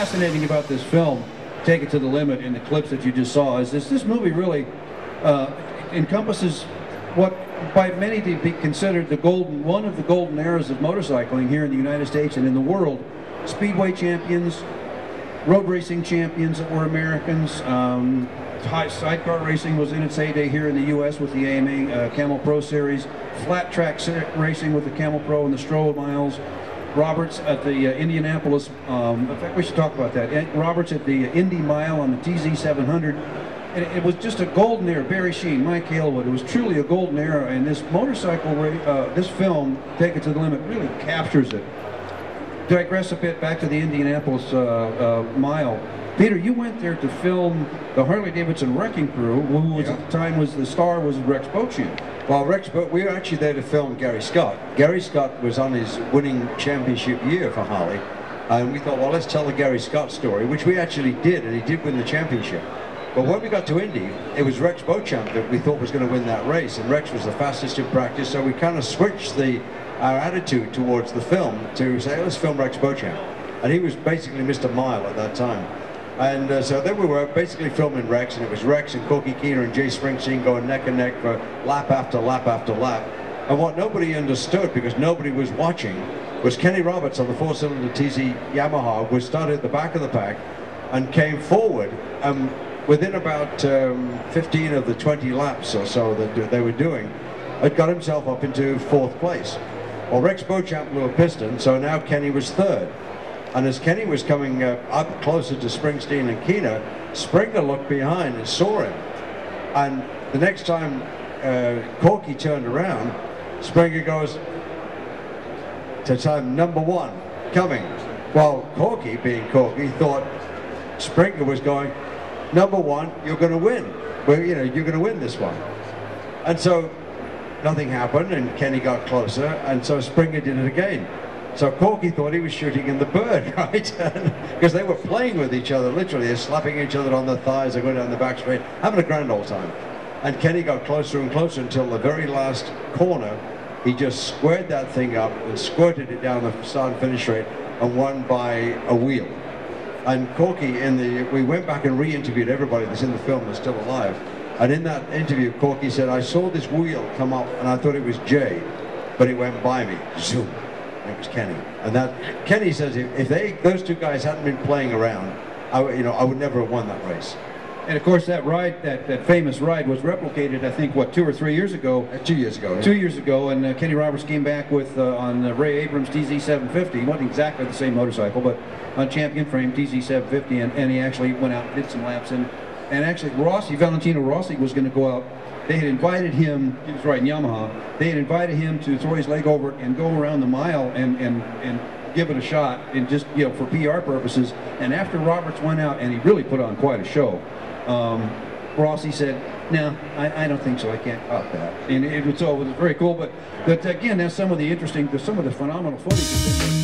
fascinating about this film, Take It to the Limit, in the clips that you just saw, is this movie really encompasses what by many to be considered one of the golden eras of motorcycling here in the United States and in the world. Speedway champions, road racing champions that were Americans. Sidecar racing was in its heyday here in the U.S. with the AMA Camel Pro Series. Flat track racing with the Camel Pro and the Stroll Miles. Roberts at the Indianapolis, in fact we should talk about that. Roberts at the Indy Mile on the TZ-750. It was just a golden era. Barry Sheen, Mike Halewood. It was truly a golden era, and this motorcycle, this film, Take It to the Limit, really captures it. Digress a bit back to the Indianapolis mile. Peter, you went there to film the Harley-Davidson Wrecking Crew, who was at the time the star was Rex Bochum. Well, we were actually there to film Gary Scott. Gary Scott was on his winning championship year for Harley, and we thought, well, let's tell the Gary Scott story, which we actually did, and he did win the championship. But when we got to Indy, it was Rex Bochum that we thought was going to win that race, and Rex was the fastest in practice, so we kind of switched our attitude towards the film to say, let's film Rex Bochum. And he was basically Mr. Mile at that time. And so then we were basically filming Rex, and it was Rex and Corky and Jay Springsteen going neck and neck for lap after lap after lap. And what nobody understood, because nobody was watching, was Kenny Roberts on the 4-cylinder TZ Yamaha was started at the back of the pack and came forward, and within about 15 of the 20 laps or so that they were doing, had got himself up into 4th place. Well, Rex Bochum blew a piston, so now Kenny was 3rd. And as Kenny was coming up closer to Springsteen and Keener, Springer looked behind and saw him. And the next time Corky turned around, Springer goes to time number 1 coming. Well, Corky, being Corky, thought Springer was going, number 1, you're going to win. Well, you know, you're going to win this one. And so nothing happened, and Kenny got closer, and so Springer did it again. So Corky thought he was shooting in the bird, right? Because they were playing with each other, literally. They're slapping each other on the thighs, they're going down the back straight, having a grand old time. And Kenny got closer and closer until the very last corner. He just squared that thing up and squirted it down the start and finish straight and won by a wheel. And Corky, we went back and re-interviewed everybody that's in the film that's still alive. And in that interview, Corky said, I saw this wheel come up and I thought it was Jay, but it went by me. Zoom. It was Kenny. And that Kenny says if those two guys hadn't been playing around, I would never have won that race. And of course that ride, that famous ride, was replicated, I think, what, 2 or 3 years ago? 2 years ago. Yeah. 2 years ago, and Kenny Roberts came back with on Ray Abrams' TZ-750. It wasn't exactly the same motorcycle, but on champion frame TZ-750, and he actually went out and did some laps. And actually Valentino Rossi was going to go out. They had invited him, he was riding Yamaha, they had invited him to throw his leg over and go around the mile and give it a shot, and just, you know, for PR purposes. And after Roberts went out, and he really put on quite a show, Rossi said, no, I don't think so, I can't up that. And it was very cool, but again, that's some of the phenomenal footage.